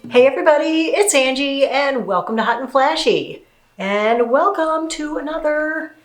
Hey everybody, it's Angie and welcome to Hot and Flashy. And welcome to another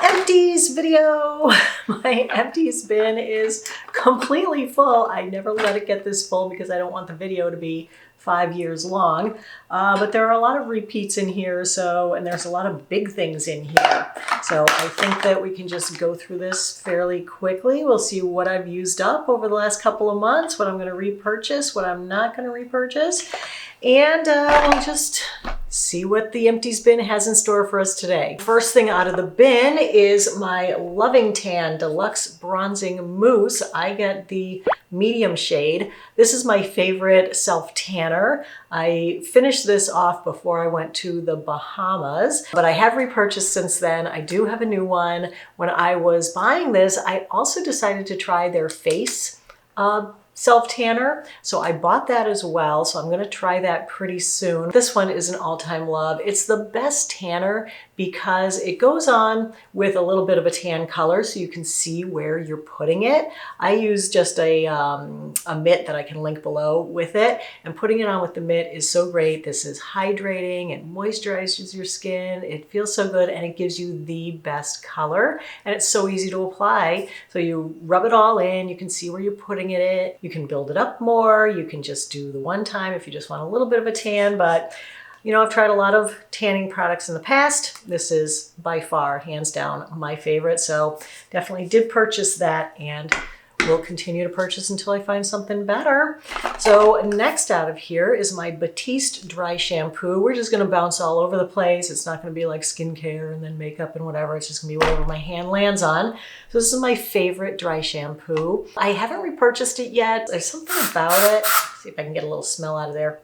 Empties video. My Empties bin is completely full. I never let it get this full because I don't want the video to be 5 years long. But there are a lot of repeats in here, and there's a lot of big things in here. So I think that we can just go through this fairly quickly. We'll see what I've used up over the last couple of months, what I'm going to repurchase, what I'm not going to repurchase, and we'll just see what the Empties bin has in store for us today. First thing out of the bin is my Loving Tan Deluxe Bronzing Mousse. I get the medium shade. This is my favorite self-tanner. I finished this off before I went to the Bahamas, but I have repurchased since then. I do have a new one. When I was buying this, I also decided to try their face self-tanner. So I bought that as well. So I'm going to try that pretty soon. This one is an all-time love. It's the best tanner because it goes on with a little bit of a tan color so you can see where you're putting it. I use just a mitt that I can link below with it, and putting it on with the mitt is so great. This is hydrating, it moisturizes your skin, it feels so good, and it gives you the best color, and it's so easy to apply. So you rub it all in, you can see where you're putting it, you can build it up more, you can just do the one time if you just want a little bit of a tan. But you know, I've tried a lot of tanning products in the past. This is by far, hands down, my favorite. So definitely did purchase that and will continue to purchase until I find something better. So next out of here is my Batiste Dry Shampoo. We're just gonna bounce all over the place. It's not gonna be like skincare and then makeup and whatever. It's just gonna be whatever my hand lands on. So this is my favorite dry shampoo. I haven't repurchased it yet. There's something about it. Let's see if I can get a little smell out of there.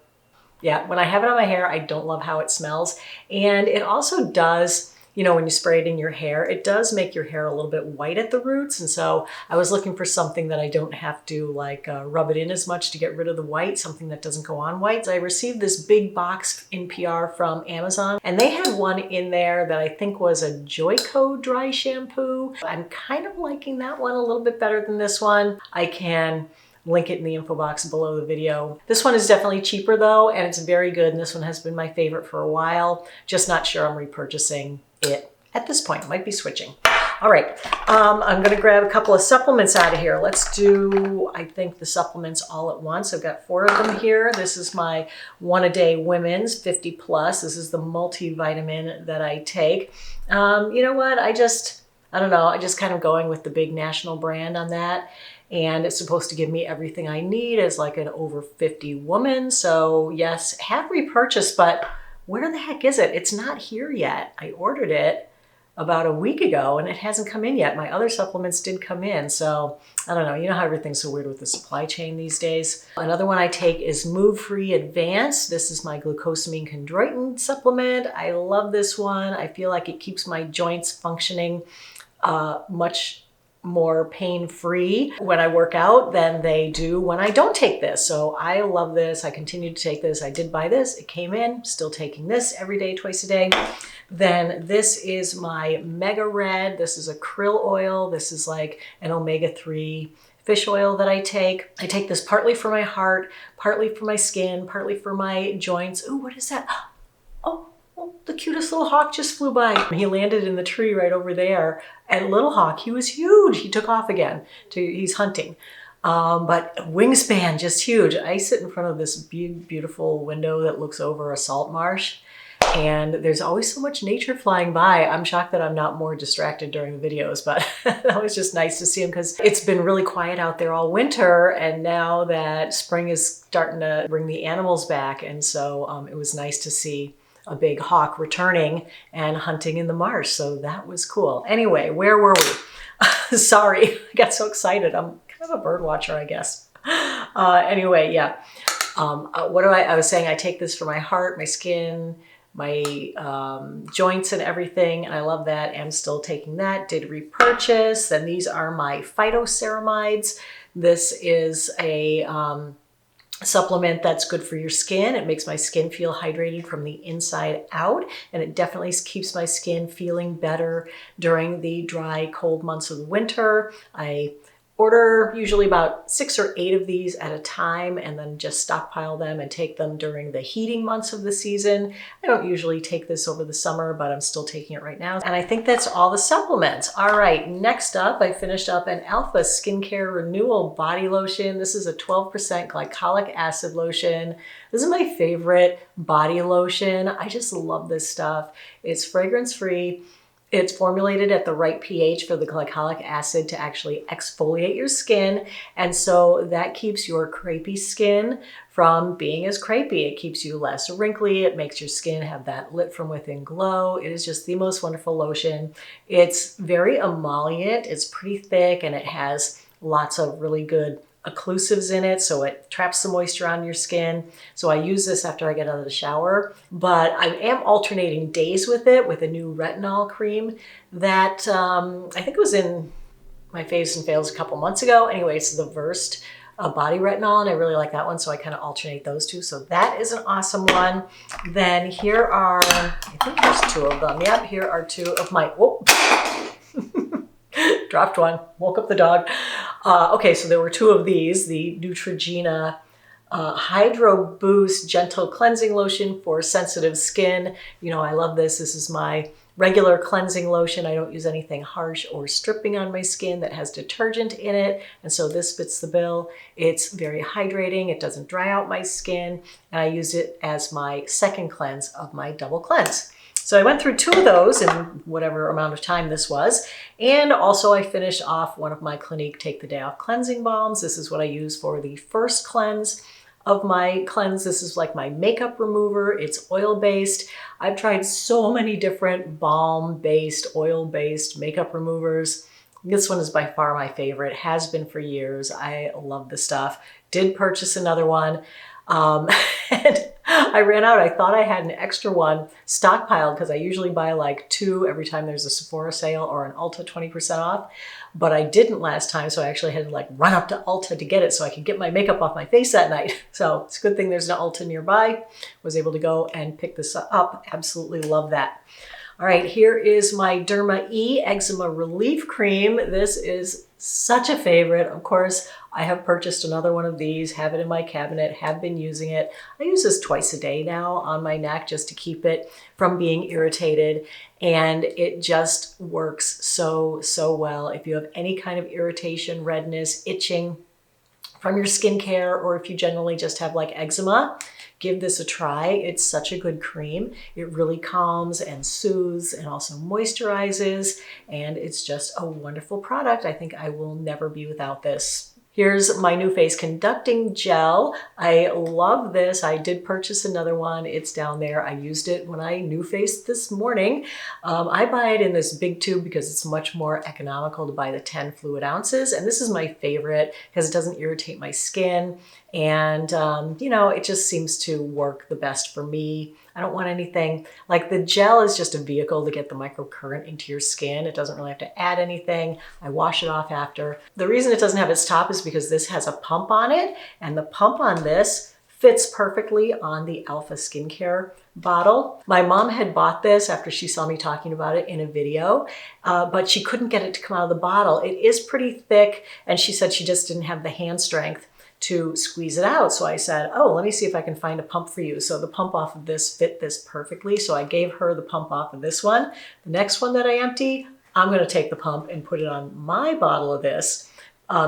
Yeah, when I have it on my hair, I don't love how it smells. And it also does, you know, when you spray it in your hair, it does make your hair a little bit white at the roots. And so I was looking for something that I don't have to like rub it in as much to get rid of the white, something that doesn't go on white. So I received this big box in PR from Amazon, and they had one in there that I think was a Joico dry shampoo. I'm kind of liking that one a little bit better than this one. I can link it in the info box below the video. This one is definitely cheaper though, and it's very good. And this one has been my favorite for a while. Just not sure I'm repurchasing it at this point. Might be switching. All right, I'm gonna grab a couple of supplements out of here. Let's do, I think, the supplements all at once. I've got 4 of them here. This is my One A Day Women's 50 Plus. This is the multivitamin that I take. You know what, I don't know, I just kind of going with the big national brand on that. And it's supposed to give me everything I need as like an over 50 woman. So yes, have repurchased, but where the heck is it? It's not here yet. I ordered it about a week ago and it hasn't come in yet. My other supplements did come in. So I don't know, you know how everything's so weird with the supply chain these days. Another one I take is Move Free Advanced. This is my glucosamine chondroitin supplement. I love this one. I feel like it keeps my joints functioning much more pain-free when I work out than they do when I don't take this. So I love this. I continue to take this. I did buy this. It came in. Still taking this every day, twice a day. Then this is my Mega Red. This is a krill oil. This is like an omega-3 fish oil that I take. I take this partly for my heart, partly for my skin, partly for my joints. Ooh, what is that? Oh, the cutest little hawk just flew by. He landed in the tree right over there. And little hawk, he was huge. He took off again. He's hunting. But wingspan, just huge. I sit in front of this beautiful window that looks over a salt marsh. And there's always so much nature flying by. I'm shocked that I'm not more distracted during the videos, but that was just nice to see him because it's been really quiet out there all winter. And now that spring is starting to bring the animals back. And so it was nice to see a big hawk returning and hunting in the marsh. So that was cool. Anyway, where were we? Sorry, I got so excited. I'm kind of a bird watcher, I guess. Anyway, yeah. I was saying I take this for my heart, my skin, my joints and everything. And I love that. I'm still taking that. Did repurchase. Then these are my Phytoceramides. This is a supplement that's good for your skin. It makes my skin feel hydrated from the inside out, and it definitely keeps my skin feeling better during the dry, cold months of the winter. I order usually about 6 or 8 of these at a time and then just stockpile them and take them during the heating months of the season. I don't usually take this over the summer, but I'm still taking it right now. And I think that's all the supplements. All right, next up, I finished up an Alpha Skincare Renewal Body Lotion. This is a 12% glycolic acid lotion. This is my favorite body lotion. I just love this stuff. It's fragrance-free. It's formulated at the right pH for the glycolic acid to actually exfoliate your skin. And so that keeps your crepey skin from being as crepey. It keeps you less wrinkly. It makes your skin have that lit from within glow. It is just the most wonderful lotion. It's very emollient. It's pretty thick and it has lots of really good occlusives in it, so it traps the moisture on your skin. So I use this after I get out of the shower, but I am alternating days with it with a new retinol cream that I think was in my Faves and Fails a couple months ago. Anyway, it's the Versed body retinol, and I really like that one, so I kind of alternate those two. So that is an awesome one. Then here are, I think there's 2 of them. Yep, here are 2 of my, whoop. Dropped one, woke up the dog. Okay, so there were 2 of these, the Neutrogena Hydro Boost Gentle Cleansing Lotion for sensitive skin. You know, I love this. This is my regular cleansing lotion. I don't use anything harsh or stripping on my skin that has detergent in it. And so this fits the bill. It's very hydrating. It doesn't dry out my skin. And I use it as my second cleanse of my double cleanse. So I went through 2 of those in whatever amount of time this was. And also I finished off one of my Clinique Take the Day Off cleansing balms. This is what I use for the first cleanse of my cleanse. This is like my makeup remover. It's oil-based. I've tried so many different balm-based, oil-based makeup removers. This one is by far my favorite, has been for years. I love the stuff. Did purchase another one. And I ran out. I thought I had an extra one stockpiled because I usually buy like 2 every time there's a Sephora sale or an Ulta 20% off. But I didn't last time, so I actually had to like run up to Ulta to get it so I could get my makeup off my face that night. So it's a good thing there's an Ulta nearby. Was able to go and pick this up. Absolutely love that. All right, here is my DermaE Eczema Relief Cream. This is such a favorite. Of course, I have purchased another one of these, have it in my cabinet, have been using it. I use this twice a day now on my neck just to keep it from being irritated. And it just works so, so well. If you have any kind of irritation, redness, itching from your skincare, or if you generally just have like eczema, give this a try. It's such a good cream. It really calms and soothes and also moisturizes, and it's just a wonderful product. I think I will never be without this. Here's my new face conducting gel. I love this. I did purchase another one. It's down there. I used it when I new faced this morning. I buy it in this big tube because it's much more economical to buy the 10 fluid ounces. And this is my favorite because it doesn't irritate my skin. And, you know, it just seems to work the best for me. I don't want anything, like the gel is just a vehicle to get the microcurrent into your skin. It doesn't really have to add anything. I wash it off after. The reason it doesn't have its top is because this has a pump on it, and the pump on this fits perfectly on the Alpha Skincare bottle. My mom had bought this after she saw me talking about it in a video, but she couldn't get it to come out of the bottle. It is pretty thick, and she said she just didn't have the hand strength to squeeze it out. So I said, oh, let me see if I can find a pump for you. So the pump off of this fit this perfectly. So I gave her the pump off of this one. The next one that I empty, I'm gonna take the pump and put it on my bottle of this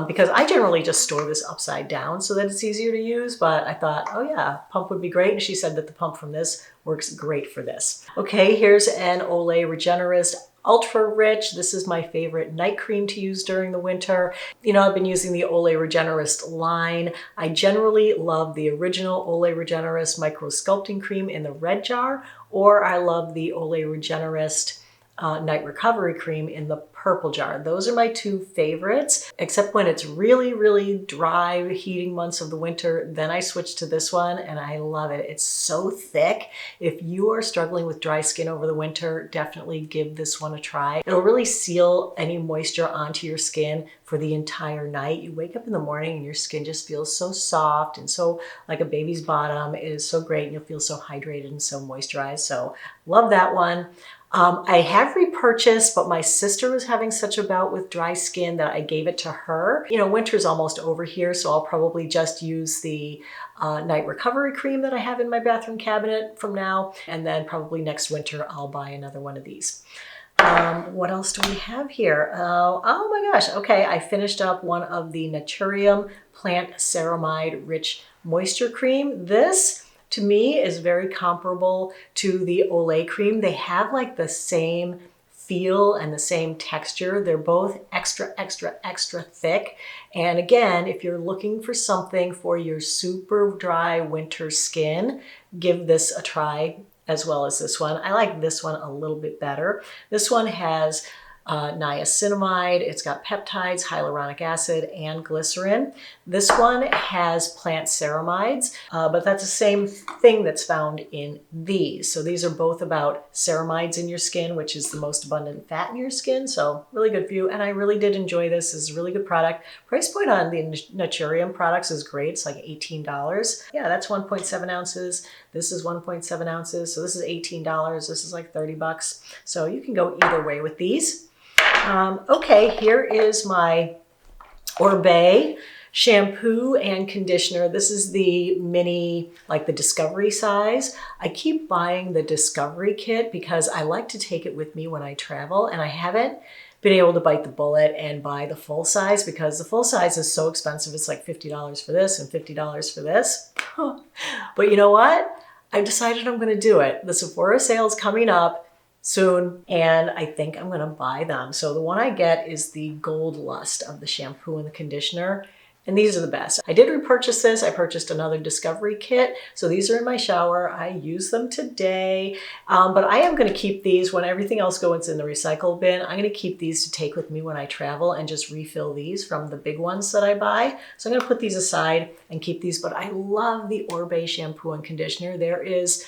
because I generally just store this upside down so that it's easier to use. But I thought, oh yeah, pump would be great. And she said that the pump from this works great for this. Okay, here's an Olay Regenerist Ultra Rich. This is my favorite night cream to use during the winter. You know, I've been using the Olay Regenerist line. I generally love the original Olay Regenerist Micro Sculpting Cream in the red jar, or I love the Olay Regenerist Night Recovery Cream in the purple jar. Those are my 2 favorites, except when it's really, really dry heating months of the winter, then I switch to this one and I love it. It's so thick. If you are struggling with dry skin over the winter, definitely give this one a try. It'll really seal any moisture onto your skin for the entire night. You wake up in the morning and your skin just feels so soft and so like a baby's bottom. It is so great and you'll feel so hydrated and so moisturized. So love that one. I have repurchased, but my sister was having such a bout with dry skin that I gave it to her. You know, winter's almost over here, so I'll probably just use the night recovery cream that I have in my bathroom cabinet from now. And then probably next winter, I'll buy another one of these. What else do we have here? Oh my gosh. Okay, I finished up one of the Naturium Plant Ceramide Rich Moisture Cream. This, to me, is very comparable to the Olay cream. They have like the same feel and the same texture. They're both extra, extra, extra thick. And again, if you're looking for something for your super dry winter skin, give this a try as well as this one. I like this one a little bit better. This one has niacinamide, it's got peptides, hyaluronic acid, and glycerin. This one has plant ceramides, but that's the same thing that's found in these. So these are both about ceramides in your skin, which is the most abundant fat in your skin. So really good for you. And I really did enjoy this. This is a really good product. Price point on the Naturium products is great. It's like $18. Yeah, that's 1.7 ounces. This is 1.7 ounces. So this is $18. This is like 30 bucks. So you can go either way with these. Okay, here is my Oribe shampoo and conditioner. This is the mini, like the Discovery size. I keep buying the Discovery kit because I like to take it with me when I travel, and I haven't been able to bite the bullet and buy the full size because the full size is so expensive. It's like $50 for this and $50 for this. But you know what? I've decided I'm going to do it. The Sephora sale is coming up soon, and I think I'm gonna buy them. So the one I get is the Gold Lust of the shampoo and the conditioner, and these are the best. I did repurchase this. I purchased another Discovery kit, so these are in my shower. I use them today, but I am gonna keep these when everything else goes in the recycle bin. I'm gonna keep these to take with me when I travel and just refill these from the big ones that I buy. So I'm gonna put these aside and keep these, but I love the Oribe shampoo and conditioner. There is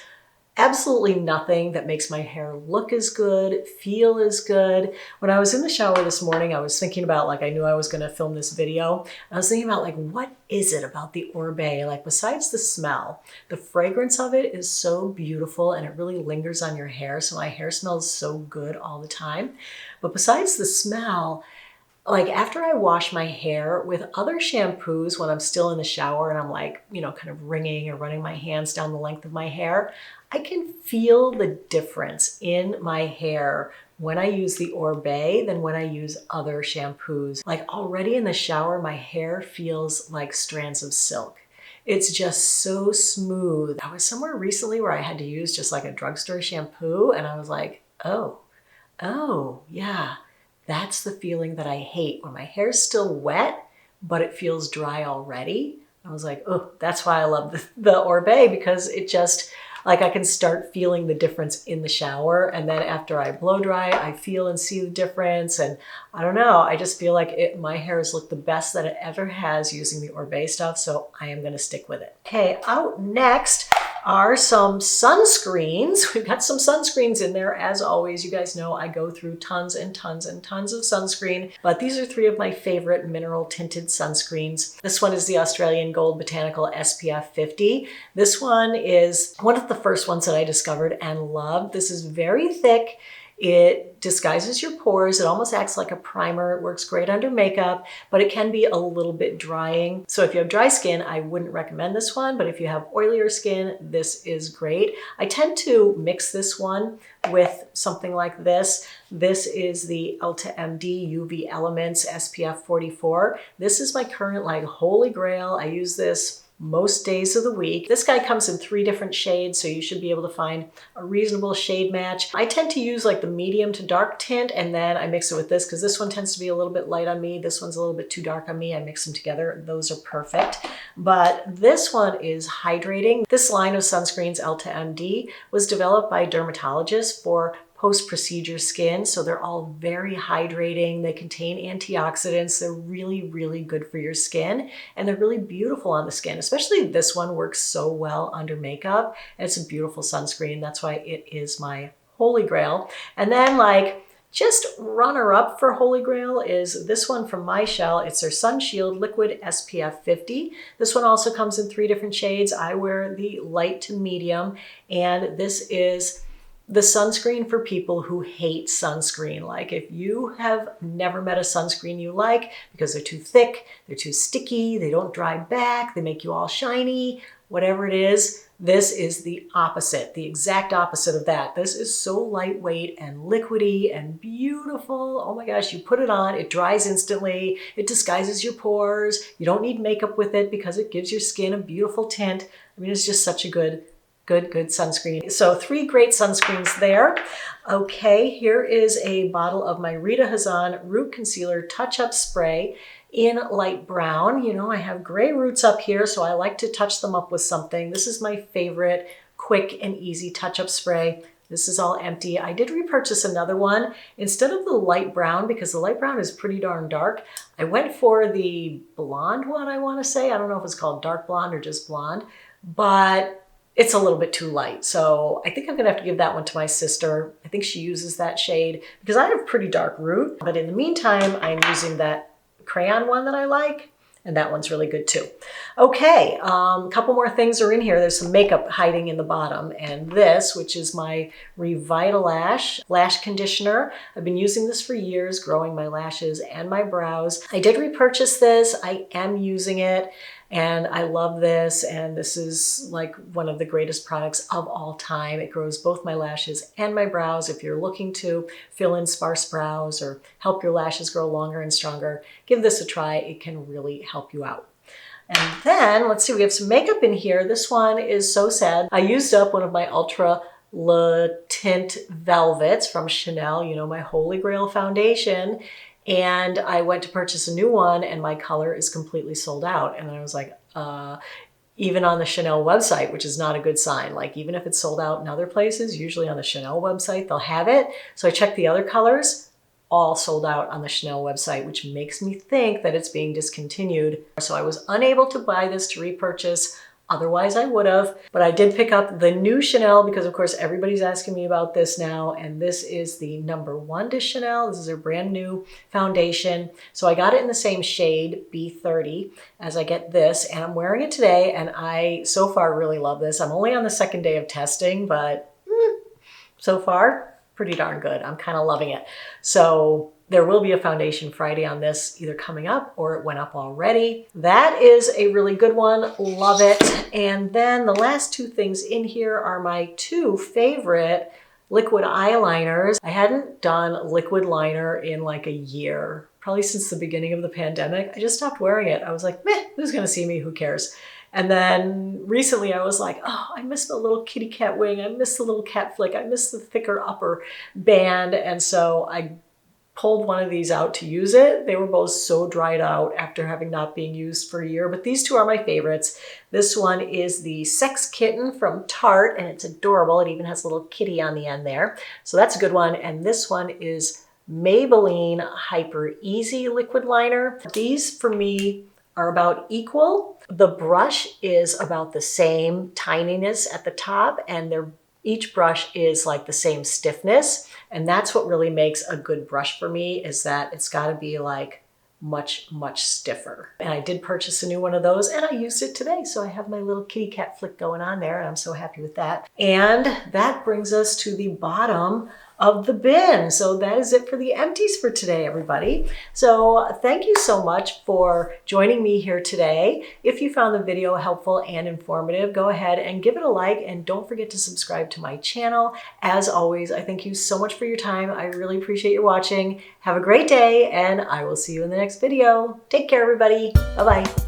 absolutely nothing that makes my hair look as good, feel as good. When I was in the shower this morning, I was thinking about, like, I knew I was gonna film this video. I was thinking about, like, what is it about the Oribe? Like, besides the smell, the fragrance of it is so beautiful and it really lingers on your hair. So my hair smells so good all the time. But besides the smell, like after I wash my hair with other shampoos when I'm still in the shower and I'm like, you know, kind of wringing or running my hands down the length of my hair, I can feel the difference in my hair when I use the Oribe than when I use other shampoos. Like already in the shower, my hair feels like strands of silk. It's just so smooth. I was somewhere recently where I had to use just like a drugstore shampoo and I was like, oh, yeah. That's the feeling that I hate when my hair's still wet, but it feels dry already. I was like, oh, that's why I love the Oribe, because it just, like I can start feeling the difference in the shower. And then after I blow dry, I feel and see the difference. And I don't know, I just feel like my hair has looked the best that it ever has using the Oribe stuff. So I am gonna stick with it. Okay, out next are some sunscreens. We've got some sunscreens in there. As always, you guys know I go through tons and tons and tons of sunscreen, but these are three of my favorite mineral tinted sunscreens. This one is the Australian Gold Botanical SPF 50. This one is one of the first ones that I discovered and loved. This is very thick. It disguises your pores. It almost acts like a primer. It works great under makeup, but it can be a little bit drying. So if you have dry skin, I wouldn't recommend this one, but if you have oilier skin, this is great. I tend to mix this one with something like this. This is the EltaMD UV Elements SPF 44. This is my current like holy grail. I use this most days of the week. This guy comes in 3 different shades, so you should be able to find a reasonable shade match. I tend to use like the medium to dark tint, and then I mix it with this because this one tends to be a little bit light on me. This one's a little bit too dark on me. I mix them together. Those are perfect. But this one is hydrating. This line of sunscreens, EltaMD, was developed by dermatologists for post-procedure skin. So they're all very hydrating. They contain antioxidants. They're really, really good for your skin. And they're really beautiful on the skin. Especially this one works so well under makeup. And it's a beautiful sunscreen. That's why it is my holy grail. And then like just runner up for holy grail is this one from My Shell. It's their Sun Shield Liquid SPF 50. This one also comes in 3 different shades. I wear the light to medium. And this is the sunscreen for people who hate sunscreen. Like if you have never met a sunscreen you like because they're too thick, they're too sticky, they don't dry back, they make you all shiny, whatever it is, this is the opposite, the exact opposite of that. This is so lightweight and liquidy and beautiful. Oh my gosh, you put it on, it dries instantly, it disguises your pores, you don't need makeup with it because it gives your skin a beautiful tint. I mean, it's just such a good sunscreen. So 3 great sunscreens there. Okay, here is a bottle of my Rita Hazan Root Concealer Touch-Up Spray in light brown. You know, I have gray roots up here, so I like to touch them up with something. This is my favorite quick and easy touch-up spray. This is all empty. I did repurchase another one. Instead of the light brown, because the light brown is pretty darn dark, I went for the blonde one, I want to say. I don't know if it's called dark blonde or just blonde, but it's a little bit too light. So I think I'm gonna have to give that one to my sister. I think she uses that shade because I have pretty dark root. But in the meantime, I'm using that crayon one that I like, and that one's really good too. Okay, a couple more things are in here. There's some makeup hiding in the bottom, and this, which is my Revitalash Lash Conditioner. I've been using this for years, growing my lashes and my brows. I did repurchase this. I am using it, and I love this, and this is like one of the greatest products of all time. It grows both my lashes and my brows. If you're looking to fill in sparse brows or help your lashes grow longer and stronger, give this a try. It can really help you out. And then, let's see, we have some makeup in here. This one is so sad. I used up one of my Ultra Le Tint Velvets from Chanel, you know, my holy grail foundation. And I went to purchase a new one and my color is completely sold out. And I was like, even on the Chanel website, which is not a good sign. Like even if it's sold out in other places, usually on the Chanel website, they'll have it. So I checked the other colors, all sold out on the Chanel website, which makes me think that it's being discontinued. So I was unable to buy this to repurchase. Otherwise I would have, but I did pick up the new Chanel because of course everybody's asking me about this now. And this is the #1 to Chanel. This is their brand new foundation. So I got it in the same shade, B30, as I get this, and I'm wearing it today. And I so far really love this. I'm only on the 2nd day of testing, but so far pretty darn good. I'm kind of loving it. So there will be a foundation Friday on this either coming up or it went up already. That is a really good one. Love it. And then the last 2 things in here are my 2 favorite liquid eyeliners. I hadn't done liquid liner in like a year, probably since the beginning of the pandemic. I just stopped wearing it. I was like, meh, who's gonna see me? Who cares? And then recently I was like, oh, I miss the little kitty cat wing. I miss the little cat flick. I miss the thicker upper band. And so I pulled one of these out to use it. They were both so dried out after having not been used for a year, but these 2 are my favorites. This one is the Sex Kitten from Tarte, and it's adorable. It even has a little kitty on the end there. So that's a good one. And this one is Maybelline Hyper Easy Liquid Liner. These for me are about equal. The brush is about the same tininess at the top, and each brush is like the same stiffness. And that's what really makes a good brush for me, is that it's got to be like much, much stiffer. And I did purchase a new one of those and I used it today. So I have my little kitty cat flick going on there and I'm so happy with that. And that brings us to the bottom of the bin. So that is it for the empties for today, everybody. So thank you so much for joining me here today. If you found the video helpful and informative, go ahead and give it a like and don't forget to subscribe to my channel. As always, I thank you so much for your time. I really appreciate you watching. Have a great day and I will see you in the next video. Take care, everybody. Bye-bye.